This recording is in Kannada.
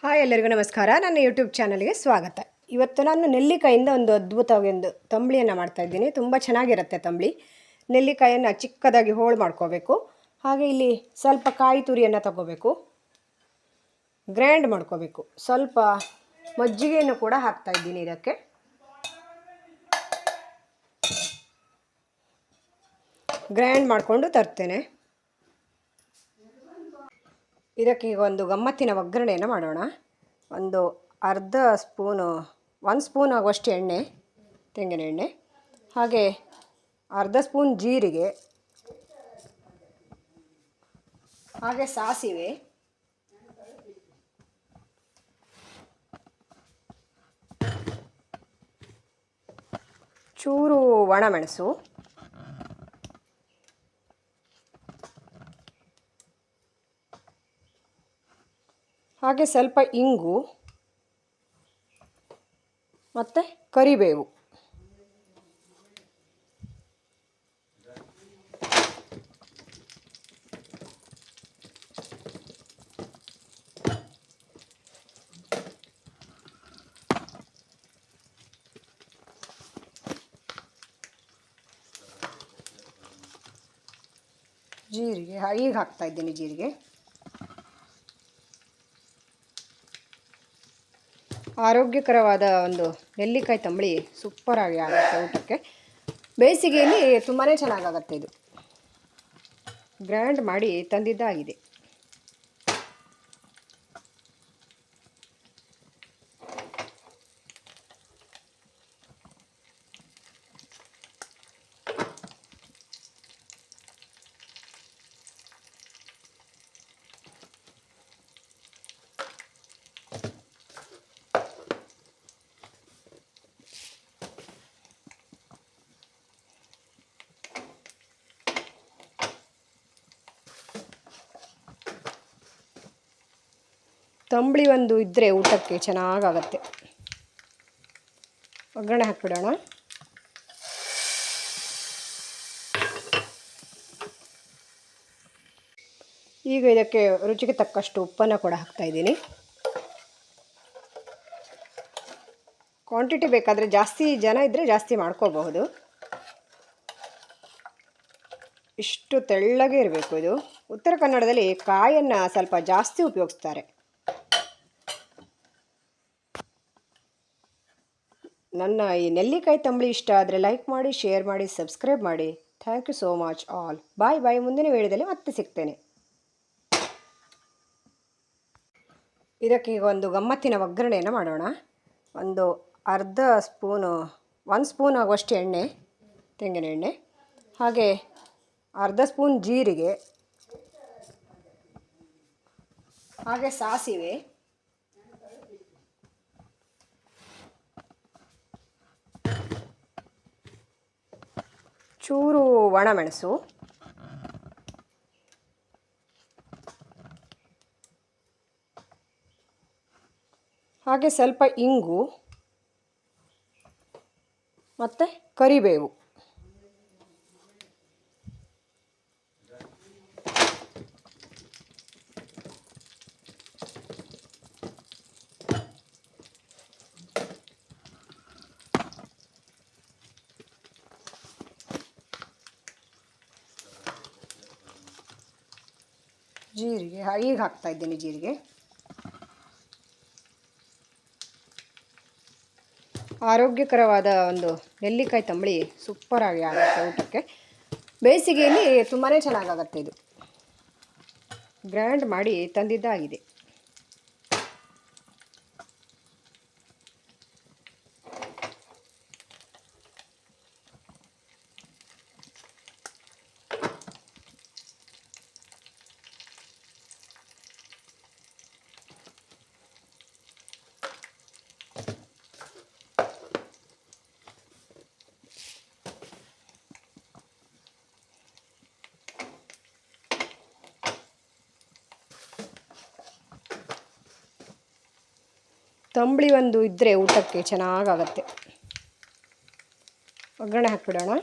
ಹಾಯ್ ಎಲ್ಲರಿಗೂ ನಮಸ್ಕಾರ. ನನ್ನ ಯೂಟ್ಯೂಬ್ ಚಾನಲ್ಗೆ ಸ್ವಾಗತ. ಇವತ್ತು ನಾನು ನೆಲ್ಲಿಕಾಯಿಂದ ಒಂದು ಅದ್ಭುತವಾಗಿ ಒಂದು ತಂಬಳಿಯನ್ನು ಮಾಡ್ತಾಯಿದ್ದೀನಿ. ತುಂಬ ಚೆನ್ನಾಗಿರುತ್ತೆ ತಂಬಳಿ. ನೆಲ್ಲಿಕಾಯನ್ನು ಚಿಕ್ಕದಾಗಿ ಹೋಳು ಮಾಡ್ಕೋಬೇಕು. ಹಾಗೆ ಇಲ್ಲಿ ಸ್ವಲ್ಪ ಕಾಯಿ ತುರಿಯನ್ನು ತಗೋಬೇಕು, ಗ್ರೈಂಡ್ ಮಾಡ್ಕೋಬೇಕು. ಸ್ವಲ್ಪ ಮಜ್ಜಿಗೆಯನ್ನು ಕೂಡ ಹಾಕ್ತಾಯಿದ್ದೀನಿ ಇದಕ್ಕೆ. ಗ್ರೈಂಡ್ ಮಾಡಿಕೊಂಡು ತರ್ತೇನೆ. ಇದಕ್ಕೆ ಈಗ ಒಂದು ಗಮ್ಮತ್ತಿನ ಒಗ್ಗರಣೆಯನ್ನು ಮಾಡೋಣ. ಒಂದು ಅರ್ಧ ಸ್ಪೂನು, 1 ಸ್ಪೂನ್ ಆಗುವಷ್ಟು ಎಣ್ಣೆ, ತೆಂಗಿನ ಎಣ್ಣೆ, ಹಾಗೆ ಅರ್ಧ ಸ್ಪೂನ್ ಜೀರಿಗೆ, ಹಾಗೆ ಸಾಸಿವೆ, ಚೂರು ಒಣಮೆಣಸು, ಹಾಗೆ ಸ್ವಲ್ಪ ಇಂಗು ಮತ್ತು ಕರಿಬೇವು. ಜೀರಿಗೆ ಈಗ ಹಾಕ್ತಾ ಇದ್ದೀನಿ. ಜೀರಿಗೆ ಆರೋಗ್ಯಕರವಾದ ಒಂದು ನೆಲ್ಲಿಕಾಯಿ ತಂಬಳಿ ಸೂಪರಾಗಿ ಆಗುತ್ತೆ ಊಟಕ್ಕೆ. ಬೇಸಿಗೆಯಲ್ಲಿ ತುಂಬಾ ಚೆನ್ನಾಗಾಗುತ್ತೆ. ಇದು ಗ್ರೈಂಡ್ ಮಾಡಿ ತಂದಿದ್ದಾಗಿದೆ. ತಂಬಳಿ ಒಂದು ಇದ್ದರೆ ಊಟಕ್ಕೆ ಚೆನ್ನಾಗಾಗತ್ತೆ. ಒಗ್ಗರಣೆ ಹಾಕಿಬಿಡೋಣ. ಈಗ ಇದಕ್ಕೆ ರುಚಿಗೆ ತಕ್ಕಷ್ಟು ಉಪ್ಪನ್ನು ಕೂಡ ಹಾಕ್ತಾಯಿದ್ದೀನಿ. ಕ್ವಾಂಟಿಟಿ ಬೇಕಾದರೆ ಜಾಸ್ತಿ ಜನ ಇದ್ದರೆ ಜಾಸ್ತಿ ಮಾಡ್ಕೋಬಹುದು. ಇಷ್ಟು ತೆಳ್ಳಗೆ ಇರಬೇಕು ಇದು. ಉತ್ತರ ಕನ್ನಡದಲ್ಲಿ ಕಾಯನ್ನು ಸ್ವಲ್ಪ ಜಾಸ್ತಿ ಉಪಯೋಗಿಸ್ತಾರೆ. ನನ್ನ ಈ ನೆಲ್ಲಿಕಾಯಿ ತಂಬಳಿ ಇಷ್ಟ ಆದರೆ ಲೈಕ್ ಮಾಡಿ, ಶೇರ್ ಮಾಡಿ, ಸಬ್ಸ್ಕ್ರೈಬ್ ಮಾಡಿ. Thank you so much all. Bye bye. ಮುಂದಿನ ವಿಡಿಯೋದಲ್ಲಿ ಮತ್ತೆ ಸಿಗ್ತೇನೆ. ಇದಕ್ಕೆ ಈಗ ಒಂದು ಗಮ್ಮತ್ತಿನ ಒಗ್ಗರಣೆಯನ್ನು ಮಾಡೋಣ. ಒಂದು ಅರ್ಧ ಸ್ಪೂನು, 1 ಸ್ಪೂನ್ ಆಗುವಷ್ಟು ಎಣ್ಣೆ, ತೆಂಗಿನ ಎಣ್ಣೆ, ಹಾಗೆ ಅರ್ಧ ಸ್ಪೂನ್ ಜೀರಿಗೆ, ಹಾಗೆ ಸಾಸಿವೆ, ಚೂರು ಒಣಮೆಣಸು, ಹಾಗೆ ಸ್ವಲ್ಪ ಇಂಗು ಮತ್ತು ಕರಿಬೇವು. ಜೀರಿಗೆ ಈಗ ಹಾಕ್ತಾ ಇದ್ದೀನಿ. ಜೀರಿಗೆ ಆರೋಗ್ಯಕರವಾದ ಒಂದು ನೆಲ್ಲಿಕಾಯಿ ತಂಬಳಿ ಸೂಪರಾಗಿ ಆಗುತ್ತೆ ಊಟಕ್ಕೆ. ಬೇಸಿಗೆಯಲ್ಲಿ ತುಂಬಾ ಚೆನ್ನಾಗಾಗುತ್ತೆ. ಇದು ಗ್ರೈಂಡ್ ಮಾಡಿ ತಂದಿದ್ದಾಗಿದೆ. ತಂಬಳಿ ಒಂದು ಇದ್ದರೆ ಊಟಕ್ಕೆ ಚೆನ್ನಾಗಾಗತ್ತೆ. ಒಗ್ಗರಣೆ ಹಾಕಿಬಿಡೋಣ.